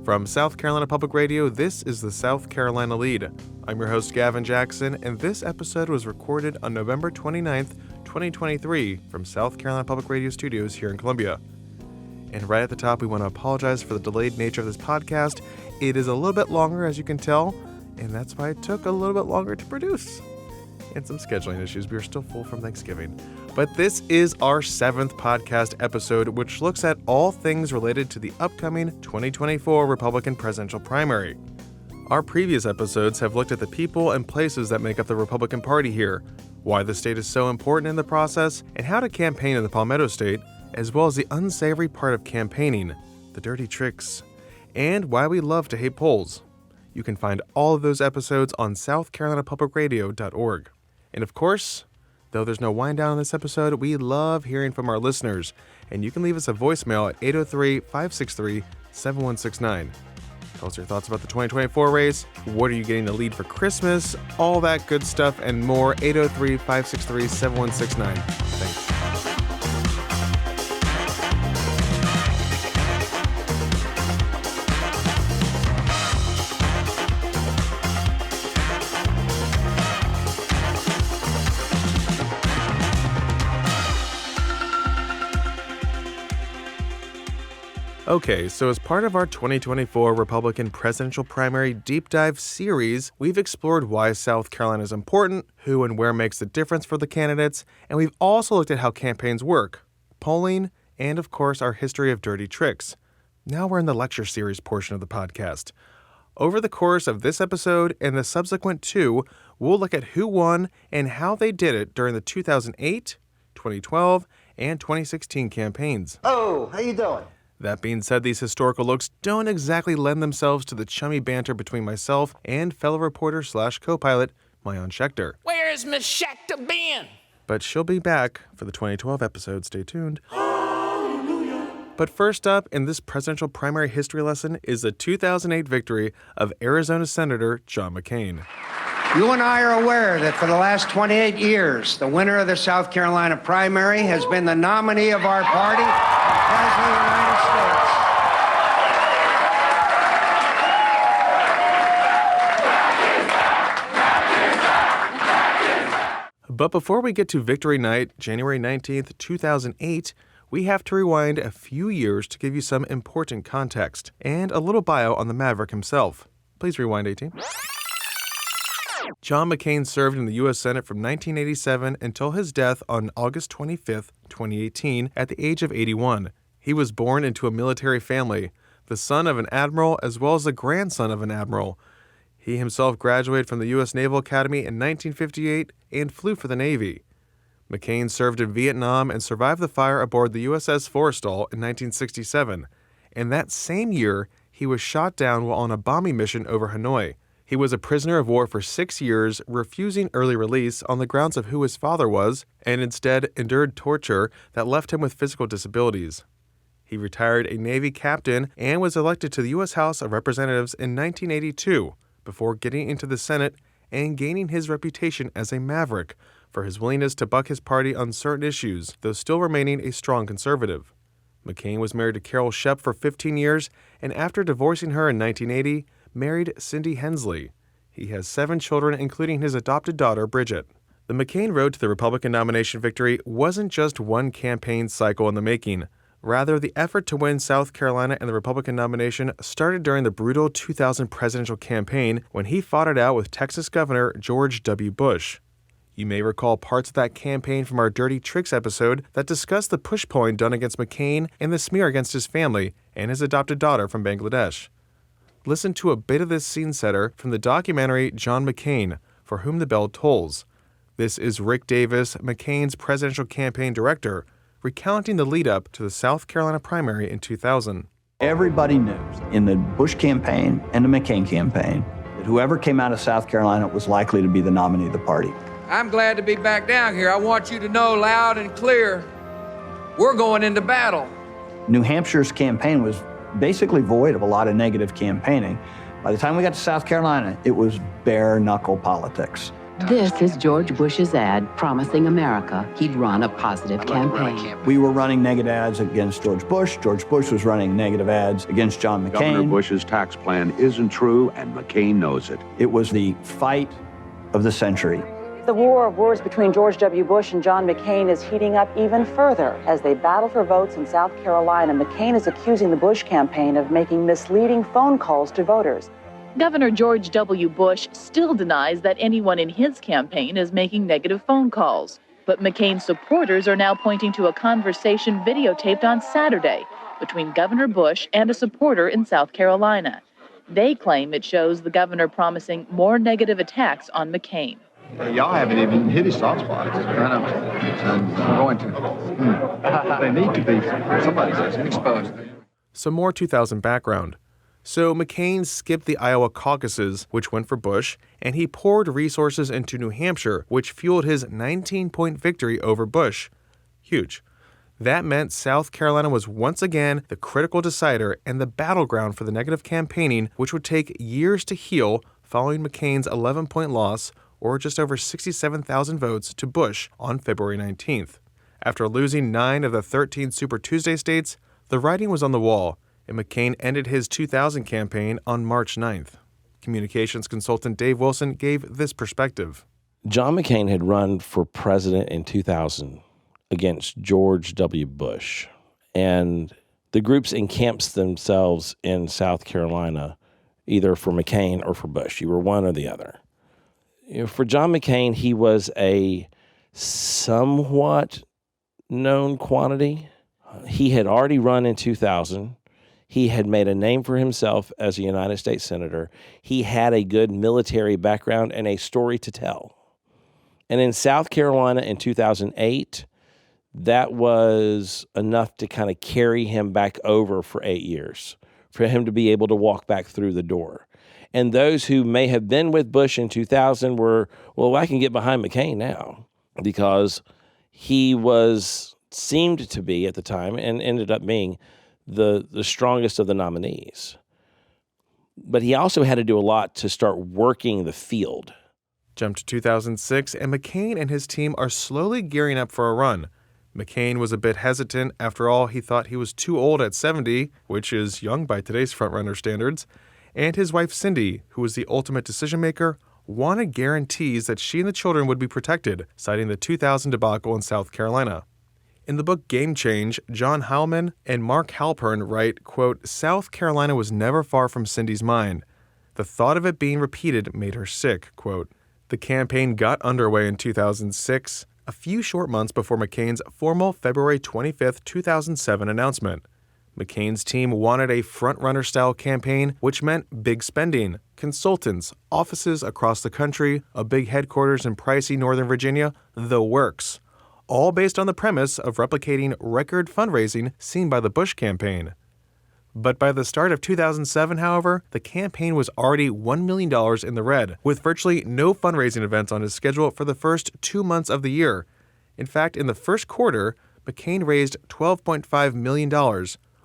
From South Carolina Public Radio, this is the South Carolina Lead. I'm your host, Gavin Jackson, and this episode was recorded on November 29th, 2023 from South Carolina Public Radio Studios here in Columbia. And right at the top, we want to apologize for the delayed nature of this podcast. It is a little bit longer, as you can tell, and that's why it took a little bit longer to produce. And some scheduling issues. We are still full from Thanksgiving. But this is our 7th podcast episode, which looks at all things related to the upcoming 2024 Republican presidential primary. Our previous episodes have looked at the people and places that make up the Republican Party here, why the state is so important in the process, and how to campaign in the Palmetto State, as well as the unsavory part of campaigning, the dirty tricks, and why we love to hate polls. You can find all of those episodes on southcarolinapublicradio.org. And of course, though there's no wind down on this episode, we love hearing from our listeners, and you can leave us a voicemail at 803-563-7169. Tell us your thoughts about the 2024 race, what are you getting to lead for Christmas, all that good stuff and more. 803-563-7169. Thanks. Okay, so as part of our 2024 Republican presidential primary deep dive series, we've explored why South Carolina is important, who and where makes the difference for the candidates, and we've also looked at how campaigns work, polling, and of course our history of dirty tricks. Now we're in the lecture series portion of the podcast. Over the course of this episode and the subsequent two, we'll look at who won and how they did it during the 2008, 2012, and 2016 campaigns. Oh, how you doing? That being said, these historical looks don't exactly lend themselves to the chummy banter between myself and fellow reporter / co-pilot, Mayan Schechter. Where is Miss Schechter been? But she'll be back for the 2012 episode. Stay tuned. Hallelujah. But first up in this presidential primary history lesson is the 2008 victory of Arizona Senator John McCain. You and I are aware that for the last 28 years, the winner of the South Carolina primary has been the nominee of our party, President of the United States. But before we get to Victory Night, January 19th, 2008, we have to rewind a few years to give you some important context and a little bio on the Maverick himself. Please rewind 18. John McCain served in the U.S. Senate from 1987 until his death on August 25th, 2018, at the age of 81. He was born into a military family, the son of an admiral as well as the grandson of an admiral. He himself graduated from the U.S. Naval Academy in 1958 and flew for the Navy. McCain served in Vietnam and survived the fire aboard the USS Forrestal in 1967. And that same year, he was shot down while on a bombing mission over Hanoi. He was a prisoner of war for 6 years, refusing early release on the grounds of who his father was, and instead endured torture that left him with physical disabilities. He retired a Navy captain and was elected to the U.S. House of Representatives in 1982, before getting into the Senate and gaining his reputation as a maverick for his willingness to buck his party on certain issues, though still remaining a strong conservative. McCain was married to Carol Shep for 15 years, and after divorcing her in 1980, married Cindy Hensley. He has 7 children, including his adopted daughter, Bridget. The McCain road to the Republican nomination victory wasn't just one campaign cycle in the making. Rather, the effort to win South Carolina and the Republican nomination started during the brutal 2000 presidential campaign when he fought it out with Texas Governor George W. Bush. You may recall parts of that campaign from our Dirty Tricks episode that discussed the push polling done against McCain and the smear against his family and his adopted daughter from Bangladesh. Listen to a bit of this scene setter from the documentary John McCain, For Whom the Bell Tolls. This is Rick Davis, McCain's presidential campaign director, recounting the lead-up to the South Carolina primary in 2000. Everybody knew in the Bush campaign and the McCain campaign that whoever came out of South Carolina was likely to be the nominee of the party. I'm glad to be back down here. I want you to know loud and clear, we're going into battle. New Hampshire's campaign was basically void of a lot of negative campaigning. By the time we got to South Carolina, it was bare-knuckle politics. This is George Bush's ad promising America he'd run a positive campaign. We were running negative ads against George Bush. George Bush was running negative ads against John McCain. Governor Bush's tax plan isn't true, and McCain knows it. It was the fight of the century. The war of words between George W. Bush and John McCain is heating up even further. As they battle for votes in South Carolina, McCain is accusing the Bush campaign of making misleading phone calls to voters. Governor George W. Bush still denies that anyone in his campaign is making negative phone calls. But McCain's supporters are now pointing to a conversation videotaped on Saturday between Governor Bush and a supporter in South Carolina. They claim it shows the governor promising more negative attacks on McCain. Y'all haven't even hit his soft spots. I know. I'm going to. They need to be. Somebody says Exposed. Some more 2000 background. So McCain skipped the Iowa caucuses, which went for Bush, and he poured resources into New Hampshire, which fueled his 19-point victory over Bush. Huge. That meant South Carolina was once again the critical decider and the battleground for the negative campaigning, which would take years to heal following McCain's 11-point loss, or just over 67,000 votes, to Bush on February 19th. After losing 9 of the 13 Super Tuesday states, the writing was on the wall, and McCain ended his 2000 campaign on March 9th. Communications consultant Dave Wilson gave this perspective. John McCain had run for president in 2000 against George W. Bush, and the groups encamped themselves in South Carolina, either for McCain or for Bush. You were one or the other. For John McCain, he was a somewhat known quantity. He had already run in 2000. He had made a name for himself as a United States Senator. He had a good military background and a story to tell. And in South Carolina in 2008, that was enough to kind of carry him back over for 8 years, for him to be able to walk back through the door. And those who may have been with Bush in 2000 were, well, I can get behind McCain now, because he seemed to be at the time, and ended up being, the strongest of the nominees. But he also had to do a lot to start working the field. Jump to 2006, and McCain and his team are slowly gearing up for a run. McCain was a bit hesitant. After all, he thought he was too old at 70, which is young by today's frontrunner standards. And his wife Cindy, who was the ultimate decision-maker, wanted guarantees that she and the children would be protected, citing the 2000 debacle in South Carolina. In the book Game Change, John Heilman and Mark Halpern write, quote, South Carolina was never far from Cindy's mind. The thought of it being repeated made her sick, quote. The campaign got underway in 2006, a few short months before McCain's formal February 25, 2007 announcement. McCain's team wanted a front-runner-style campaign, which meant big spending, consultants, offices across the country, a big headquarters in pricey Northern Virginia, the works, all based on the premise of replicating record fundraising seen by the Bush campaign. But by the start of 2007, however, the campaign was already $1 million in the red, with virtually no fundraising events on his schedule for the first 2 months of the year. In fact, in the first quarter, McCain raised $12.5 million,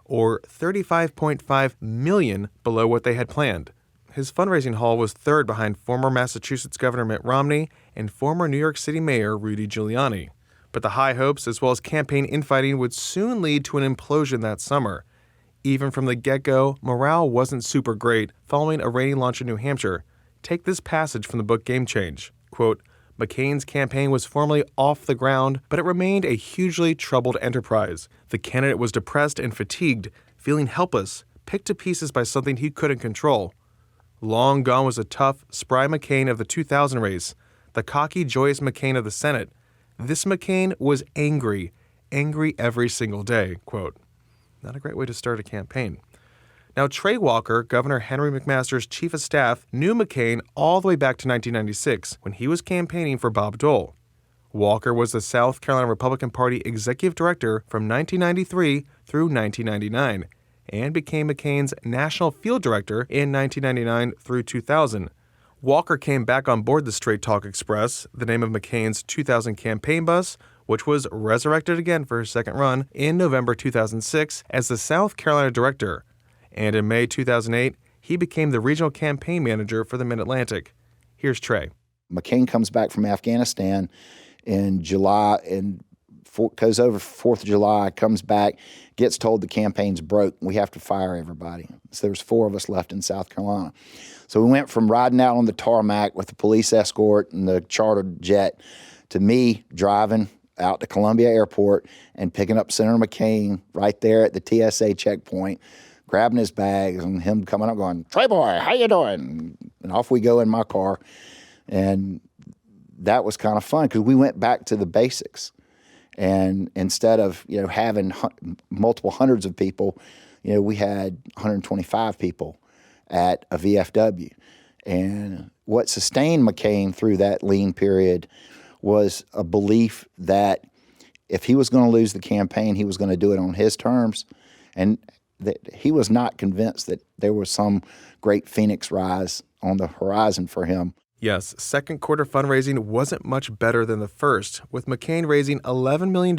or $35.5 million below what they had planned. His fundraising haul was third behind former Massachusetts Governor Mitt Romney and former New York City Mayor Rudy Giuliani. But the high hopes as well as campaign infighting would soon lead to an implosion that summer. Even from the get-go, morale wasn't super great following a rainy launch in New Hampshire. Take this passage from the book Game Change. Quote, McCain's campaign was formally off the ground, but it remained a hugely troubled enterprise. The candidate was depressed and fatigued, feeling helpless, picked to pieces by something he couldn't control. Long gone was the tough, spry McCain of the 2000 race, the cocky, joyous McCain of the Senate. This McCain was angry every single day, quote. Not a great way to start a campaign. Now, Trey Walker, Governor Henry McMaster's chief of staff, knew McCain all the way back to 1996 when he was campaigning for Bob Dole. Walker was the South Carolina Republican Party executive director from 1993 through 1999 and became McCain's national field director in 1999 through 2000. Walker came back on board the Straight Talk Express, the name of McCain's 2000 campaign bus, which was resurrected again for his second run in November 2006 as the South Carolina director. And in May 2008, he became the regional campaign manager for the Mid-Atlantic. Here's Trey. McCain comes back from Afghanistan in July and goes over 4th of July, comes back, gets told the campaign's broke. We have to fire everybody. So there was 4 of us left in South Carolina. So we went from riding out on the tarmac with the police escort and the chartered jet to me driving out to Columbia Airport and picking up Senator McCain right there at the TSA checkpoint, grabbing his bags and him coming up going, "Trey boy, how you doing?" And off we go in my car. And that was kind of fun because we went back to the basics. And instead of, having multiple hundreds of people, we had 125 people at a VFW. And what sustained McCain through that lean period was a belief that if he was going to lose the campaign, he was going to do it on his terms. And that he was not convinced that there was some great phoenix rise on the horizon for him. Yes, second quarter fundraising wasn't much better than the first, with McCain raising $11 million,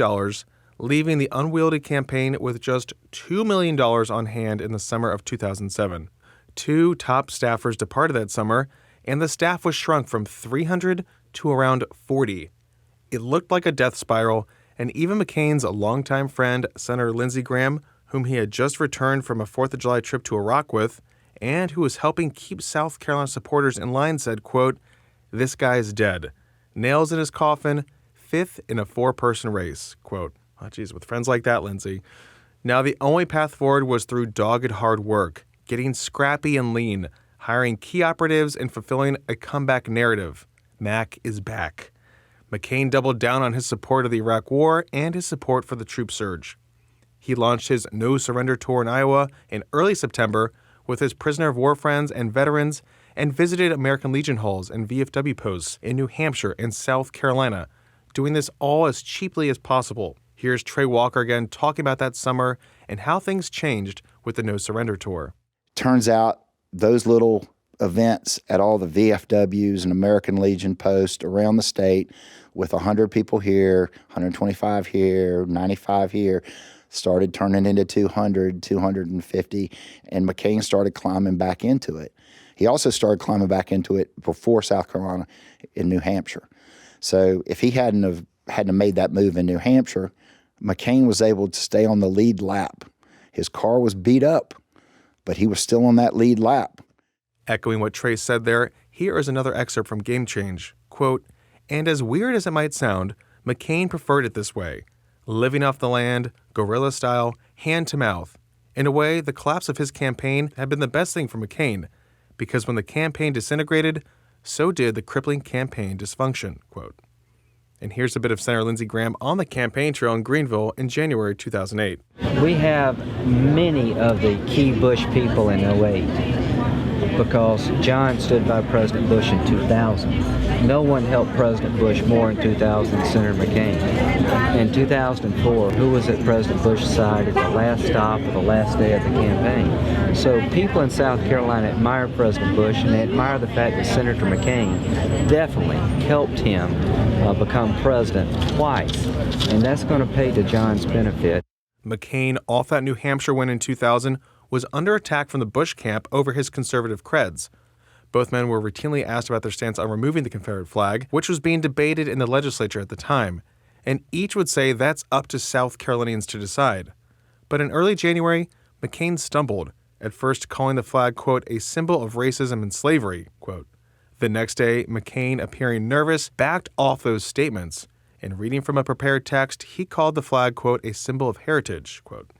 leaving the unwieldy campaign with just $2 million on hand in the summer of 2007. 2 top staffers departed that summer, and the staff was shrunk from 300 to around 40. It looked like a death spiral, and even McCain's longtime friend, Senator Lindsey Graham, whom he had just returned from a 4th of July trip to Iraq with, and who was helping keep South Carolina supporters in line, said, quote, "This guy's dead. Nails in his coffin, 5th in a 4-person race," quote. Oh, geez, with friends like that, Lindsey. Now, the only path forward was through dogged hard work, getting scrappy and lean, hiring key operatives, and fulfilling a comeback narrative. Mac is back. McCain doubled down on his support of the Iraq War and his support for the troop surge. He launched his No Surrender tour in Iowa in early September with his prisoner of war friends and veterans, and visited American Legion halls and VFW posts in New Hampshire and South Carolina, doing this all as cheaply as possible. Here's Trey Walker again talking about that summer and how things changed with the No Surrender tour. Turns out those little events at all the VFWs and American Legion posts around the state with 100 people here, 125 here, 95 here, started turning into 200, 250, and McCain started climbing back into it. He also started climbing back into it before South Carolina in New Hampshire. So if he hadn't made that move in New Hampshire, McCain was able to stay on the lead lap. His car was beat up, but he was still on that lead lap. Echoing what Trey said there, here is another excerpt from Game Change. Quote, "And as weird as it might sound, McCain preferred it this way. Living off the land, guerrilla style, hand to mouth. In a way, the collapse of his campaign had been the best thing for McCain, because when the campaign disintegrated, so did the crippling campaign dysfunction," quote. And here's a bit of Senator Lindsey Graham on the campaign trail in Greenville in January 2008. We have many of the key Bush people in 08 because John stood by President Bush in 2000. No one helped President Bush more in 2000 than Senator McCain. In 2004, who was at President Bush's side at the last stop of the last day of the campaign? So people in South Carolina admire President Bush, and they admire the fact that Senator McCain definitely helped him become president twice, and that's going to pay to John's benefit. McCain, off that New Hampshire win in 2000, was under attack from the Bush camp over his conservative creds. Both men were routinely asked about their stance on removing the Confederate flag, which was being debated in the legislature at the time, and each would say that's up to South Carolinians to decide. But in early January, McCain stumbled, at first calling the flag, quote, "a symbol of racism and slavery," quote. The next day, McCain, appearing nervous, backed off those statements, and reading from a prepared text, he called the flag, quote, "a symbol of heritage," quote.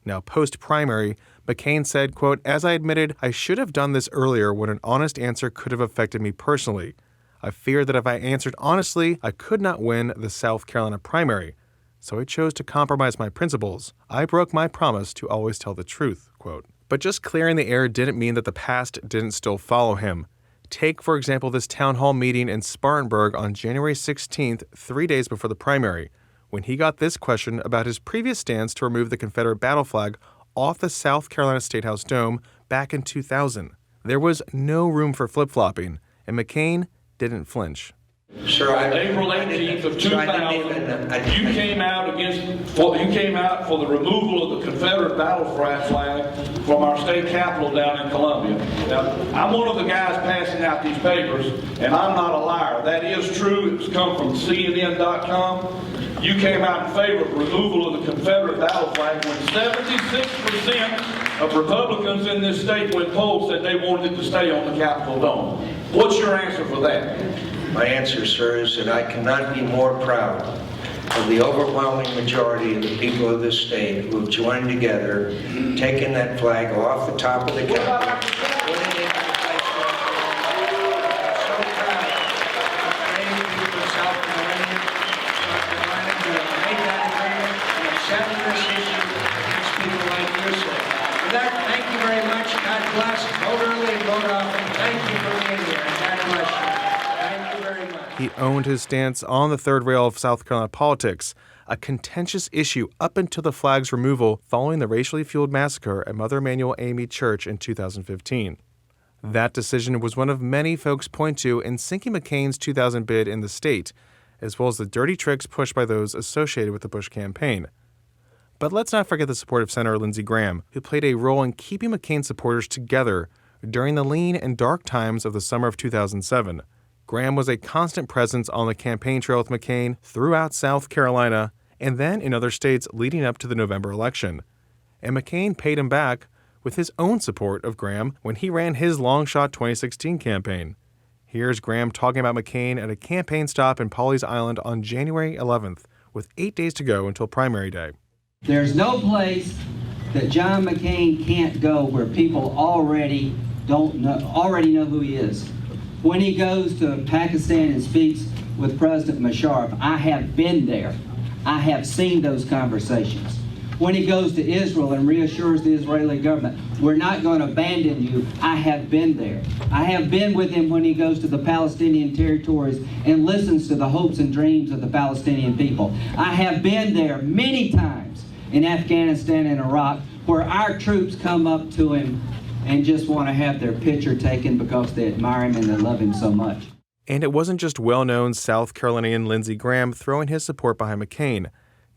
Now, post-primary, McCain said, quote, "As I admitted, I should have done this earlier when an honest answer could have affected me personally. I feared that if I answered honestly, I could not win the South Carolina primary. So I chose to compromise my principles. I broke my promise to always tell the truth," quote. But just clearing the air didn't mean that the past didn't still follow him. Take, for example, this town hall meeting in Spartanburg on January 16th, 3 days before the primary, when he got this question about his previous stance to remove the Confederate battle flag off the South Carolina State House dome back in 2000. There was no room for flip-flopping, and McCain didn't flinch. Sir, April 18th of 2000, you came out for the removal of the Confederate battle flag from our state capitol down in Columbia. Now, I'm one of the guys passing out these papers, and I'm not a liar. That is true. It's come from CNN.com. You came out in favor of removal of the Confederate battle flag when 76% of Republicans in this state, when polled, said they wanted it to stay on the Capitol dome. What's your answer for that? My answer, sir, is that I cannot be more proud of the overwhelming majority of the people of this state who have joined together, taken that flag off the top of the Capitol, put it into the place where it belongs. I'm so proud of the brave people of South Carolina who have made that agreement and accepted this issue against people like yourself. With that, thank you very much. God bless. Vote early and vote often. Thank you for being here. And God bless you. He owned his stance on the third rail of South Carolina politics, a contentious issue up until the flag's removal following the racially fueled massacre at Mother Emanuel AME Church in 2015. That decision was one of many folks point to in sinking McCain's 2000 bid in the state, as well as the dirty tricks pushed by those associated with the Bush campaign. But let's not forget the support of Senator Lindsey Graham, who played a role in keeping McCain supporters together during the lean and dark times of the summer of 2007. Graham was a constant presence on the campaign trail with McCain throughout South Carolina and then in other states leading up to the November election. And McCain paid him back with his own support of Graham when he ran his long-shot 2016 campaign. Here's Graham talking about McCain at a campaign stop in Pawleys Island on January 11th, with 8 days to go until primary day. There's no place that John McCain can't go where people already know who he is. When he goes to Pakistan and speaks with President Musharraf, I have been there. I have seen those conversations. When he goes to Israel and reassures the Israeli government, we're not going to abandon you, I have been there. I have been with him when he goes to the Palestinian territories and listens to the hopes and dreams of the Palestinian people. I have been there many times in Afghanistan and Iraq where our troops come up to him and just want to have their picture taken because they admire him and they love him so much. And it wasn't just well-known South Carolinian Lindsey Graham throwing his support behind McCain.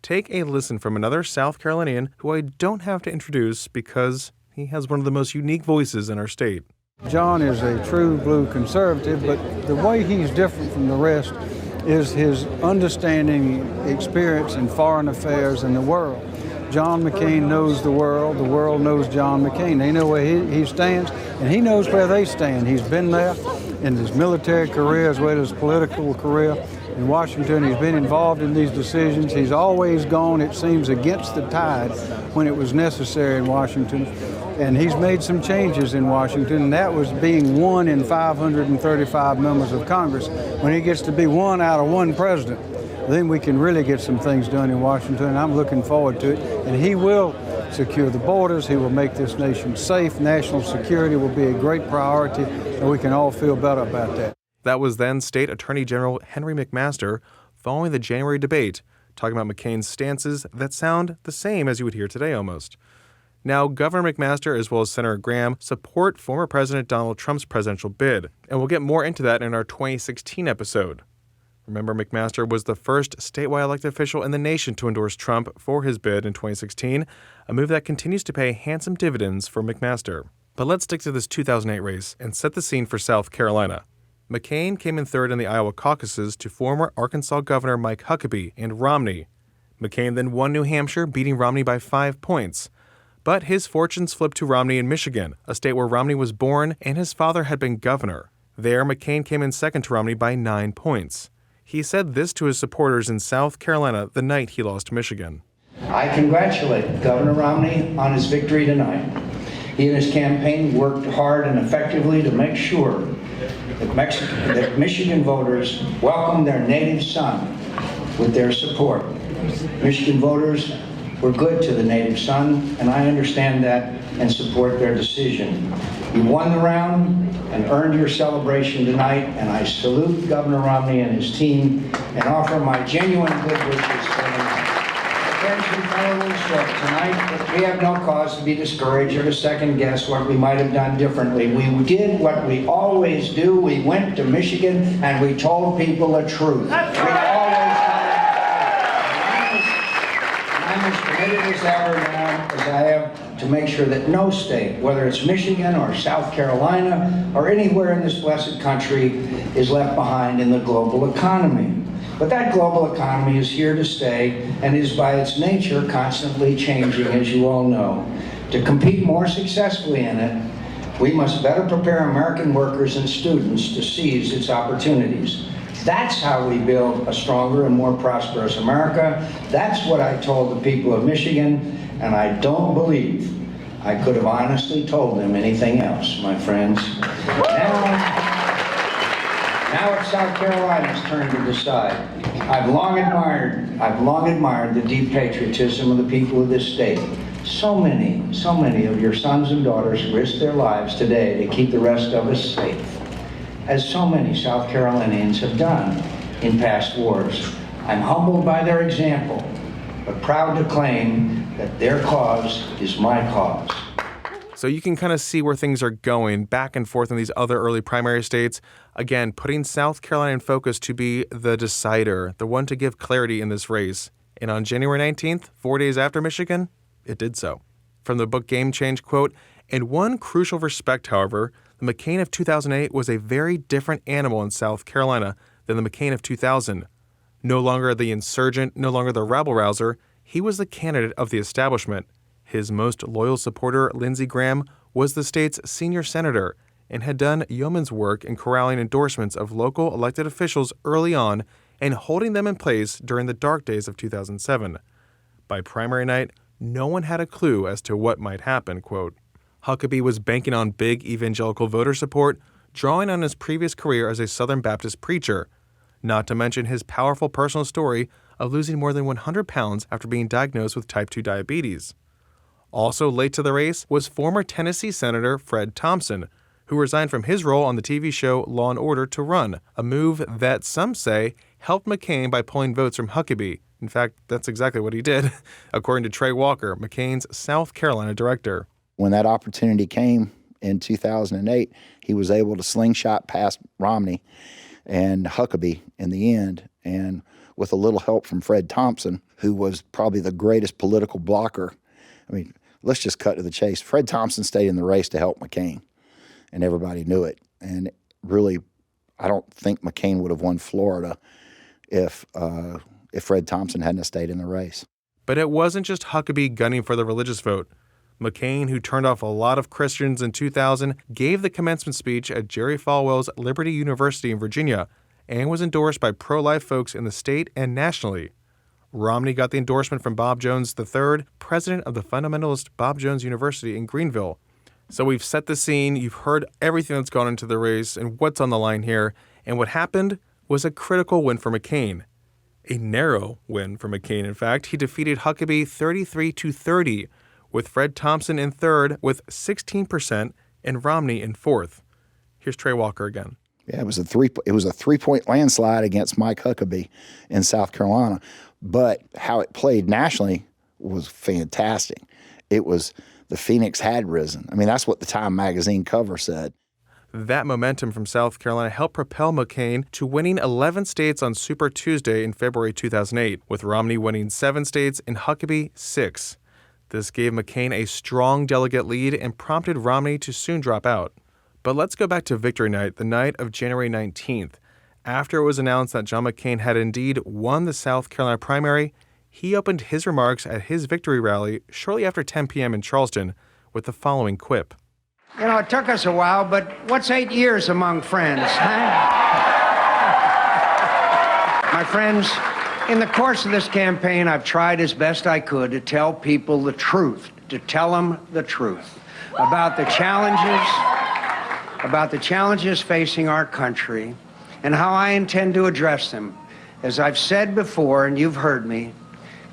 Take a listen from another South Carolinian who I don't have to introduce because he has one of the most unique voices in our state. John is a true blue conservative, but the way he's different from the rest is his understanding experience in foreign affairs and the world. John McCain knows the world knows John McCain. They know where he stands, and he knows where they stand. He's been there in his military career as well as his political career in Washington. He's been involved in these decisions. He's always gone, it seems, against the tide when it was necessary in Washington. And he's made some changes in Washington, and that was being one in 535 members of Congress. When he gets to be one out of one president, then we can really get some things done in Washington, and I'm looking forward to it. And he will secure the borders. He will make this nation safe. National security will be a great priority, and we can all feel better about that. That was then State Attorney General Henry McMaster following the January debate, talking about McCain's stances that sound the same as you would hear today almost. Now, Governor McMaster as well as Senator Graham support former President Donald Trump's presidential bid, and we'll get more into that in our 2016 episode. Remember, McMaster was the first statewide elected official in the nation to endorse Trump for his bid in 2016, a move that continues to pay handsome dividends for McMaster. But let's stick to this 2008 race and set the scene for South Carolina. McCain came in third in the Iowa caucuses to former Arkansas Governor Mike Huckabee and Romney. McCain then won New Hampshire, beating Romney by 5 points. But his fortunes flipped to Romney in Michigan, a state where Romney was born and his father had been governor. There, McCain came in second to Romney by 9 points. He said this to his supporters in South Carolina the night he lost Michigan. I congratulate Governor Romney on his victory tonight. He and his campaign worked hard and effectively to make sure that Michigan voters welcomed their native son with their support. Michigan voters were good to the native son, and I understand that and support their decision. You won the round and earned your celebration tonight, and I salute Governor Romney and his team and offer my genuine good wishes for tonight. you fell a little short tonight, but we have no cause to be discouraged or to second guess what we might have done differently. We did what we always do. We went to Michigan and we told people the truth. That's we right. always I'm as committed as ever now as I am to make sure that no state, whether it's Michigan or South Carolina or anywhere in this blessed country, is left behind in the global economy. But that global economy is here to stay and is by its nature constantly changing, as you all know. To compete more successfully in it, we must better prepare American workers and students to seize its opportunities. That's how we build a stronger and more prosperous America. That's what I told the people of Michigan, and I don't believe I could have honestly told them anything else, my friends. Now it's South Carolina's turn to decide. I've long admired the deep patriotism of the people of this state. So many of your sons and daughters risk their lives today to keep the rest of us safe, as so many South Carolinians have done in past wars. I'm humbled by their example, but proud to claim that their cause is my cause. So you can kind of see where things are going back and forth in these other early primary states. Again, putting South Carolina in focus to be the decider, the one to give clarity in this race. And on January 19th, 4 days after Michigan, it did so. From the book Game Change, quote, "In one crucial respect, however, the McCain of 2008 was a very different animal in South Carolina than the McCain of 2000. No longer the insurgent, no longer the rabble-rouser, he was the candidate of the establishment. His most loyal supporter, Lindsey Graham, was the state's senior senator and had done yeoman's work in corralling endorsements of local elected officials early on and holding them in place during the dark days of 2007. By primary night, no one had a clue as to what might happen," quote. Huckabee was banking on big evangelical voter support, drawing on his previous career as a Southern Baptist preacher, not to mention his powerful personal story of losing more than 100 pounds after being diagnosed with type 2 diabetes. Also late to the race was former Tennessee Senator Fred Thompson, who resigned from his role on the TV show Law and Order to run, a move that some say helped McCain by pulling votes from Huckabee. In fact, that's exactly what he did, according to Trey Walker, McCain's South Carolina director. When that opportunity came in 2008, he was able to slingshot past Romney and Huckabee in the end, and with a little help from Fred Thompson, who was probably the greatest political blocker. I mean, let's just cut to the chase. Fred Thompson stayed in the race to help McCain, and everybody knew it. And really, I don't think McCain would have won Florida if Fred Thompson hadn't stayed in the race. But it wasn't just Huckabee gunning for the religious vote. McCain, who turned off a lot of Christians in 2000, gave the commencement speech at Jerry Falwell's Liberty University in Virginia and was endorsed by pro-life folks in the state and nationally. Romney got the endorsement from Bob Jones III, president of the fundamentalist Bob Jones University in Greenville. So we've set the scene, you've heard everything that's gone into the race and what's on the line here, and what happened was a critical win for McCain. A narrow win for McCain, in fact. He defeated Huckabee 33-30, with Fred Thompson in third with 16% and Romney in fourth. Here's Trey Walker again. Yeah, it was a 3-point landslide against Mike Huckabee in South Carolina. But how it played nationally was fantastic. It was the Phoenix had risen. I mean, that's what the Time magazine cover said. That momentum from South Carolina helped propel McCain to winning 11 states on Super Tuesday in February 2008, with Romney winning 7 states and Huckabee 6. This gave McCain a strong delegate lead and prompted Romney to soon drop out. But let's go back to Victory Night, the night of January 19th. After it was announced that John McCain had indeed won the South Carolina primary, he opened his remarks at his victory rally shortly after 10 p.m. in Charleston with the following quip. You know, it took us a while, but what's 8 years among friends, huh? My friends, in the course of this campaign, I've tried as best I could to tell people the truth, to tell them the truth about the challenges facing our country and how I intend to address them. As I've said before, and you've heard me,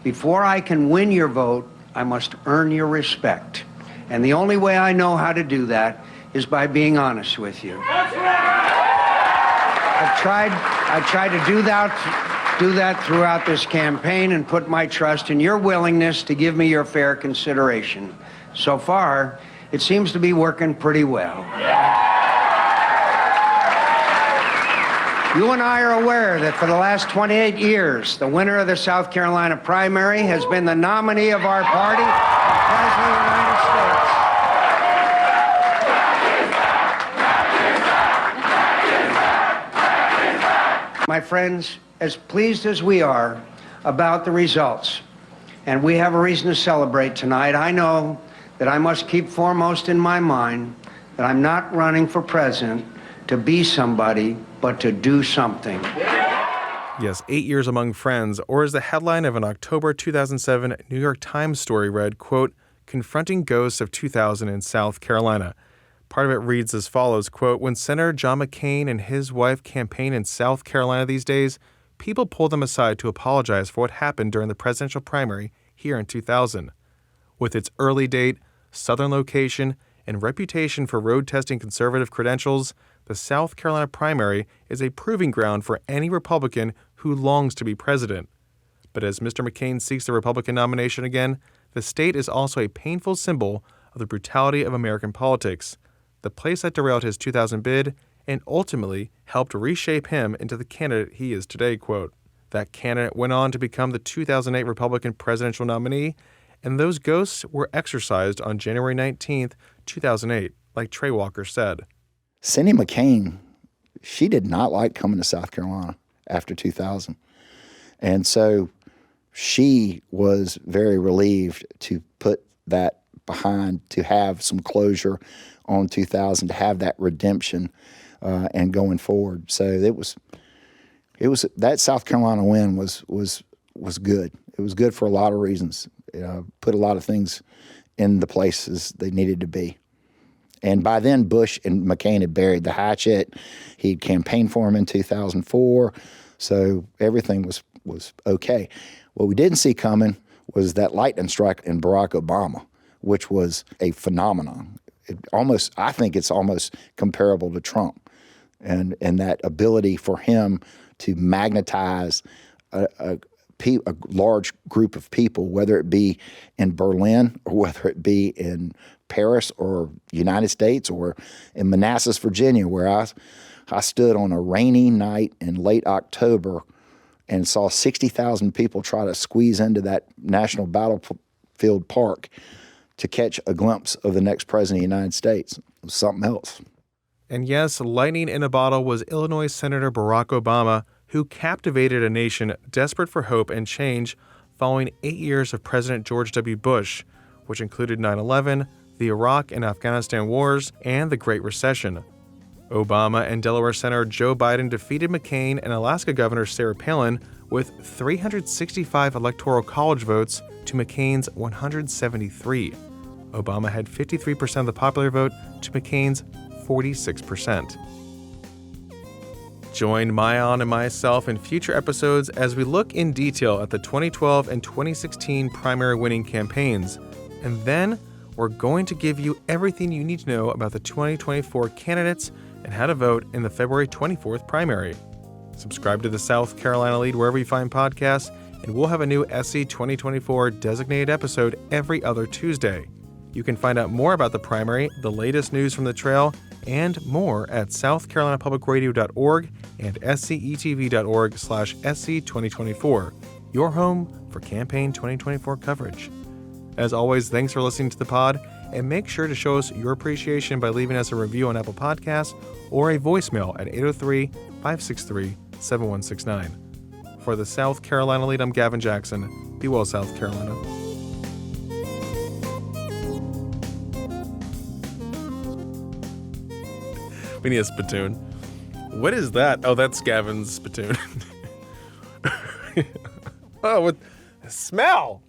before I can win your vote, I must earn your respect. And the only way I know how to do that is by being honest with you. I've tried to do that do that throughout this campaign and put my trust in your willingness to give me your fair consideration. So far, it seems to be working pretty well. You and I are aware that for the last 28 years, the winner of the South Carolina primary has been the nominee of our party, President of the United States. My friends, as pleased as we are about the results, and we have a reason to celebrate tonight, I know that I must keep foremost in my mind that I'm not running for president to be somebody, but to do something. Yes, 8 years among friends, or as the headline of an October 2007 New York Times story read, quote, confronting ghosts of 2000 in South Carolina. Part of it reads as follows, quote, when Senator John McCain and his wife campaign in South Carolina these days, people pull them aside to apologize for what happened during the presidential primary here in 2000. With its early date, southern location, and reputation for road-testing conservative credentials, the South Carolina primary is a proving ground for any Republican who longs to be president. But as Mr. McCain seeks the Republican nomination again, the state is also a painful symbol of the brutality of American politics, the place that derailed his 2000 bid and ultimately helped reshape him into the candidate he is today, quote. That candidate went on to become the 2008 Republican presidential nominee, and those ghosts were exorcised on January 19th, 2008, like Trey Walker said. Cindy McCain, she did not like coming to South Carolina after 2000. And so she was very relieved to put that behind, to have some closure on 2000, to have that redemption and going forward. So it was that South Carolina win was good. It was good for a lot of reasons. Put a lot of things in the places they needed to be. And by then, Bush and McCain had buried the hatchet. He'd campaigned for him in 2004, so everything was okay. What we didn't see coming was that lightning strike in Barack Obama, which was a phenomenon. I think it's almost comparable to Trump, and that ability for him to magnetize a large group of people, whether it be in Berlin or whether it be in Paris or United States or in Manassas, Virginia, where I stood on a rainy night in late October and saw 60,000 people try to squeeze into that National Battlefield Park to catch a glimpse of the next president of the United States. It was something else. And yes, lightning in a bottle was Illinois Senator Barack Obama, who captivated a nation desperate for hope and change following 8 years of President George W. Bush, which included 9/11, the Iraq and Afghanistan wars, and the Great Recession. Obama and Delaware Senator Joe Biden defeated McCain and Alaska Governor Sarah Palin with 365 electoral college votes to McCain's 173. Obama had 53% of the popular vote to McCain's 46%. Join Mayan and myself in future episodes as we look in detail at the 2012 and 2016 primary winning campaigns. And then we're going to give you everything you need to know about the 2024 candidates and how to vote in the February 24th primary. Subscribe to the South Carolina Lead wherever you find podcasts, and we'll have a new SC 2024 designated episode every other Tuesday. You can find out more about the primary, the latest news from the trail, and more at southcarolinapublicradio.org and scetv.org/SC2024, your home for campaign 2024 coverage. As always, thanks for listening to the pod, and make sure to show us your appreciation by leaving us a review on Apple Podcasts or a voicemail at 803-563-7169. For the South Carolina Lead, I'm Gavin Jackson. Be well, South Carolina. We need a spittoon. What is that? Oh, that's Gavin's spittoon. Oh, what smell!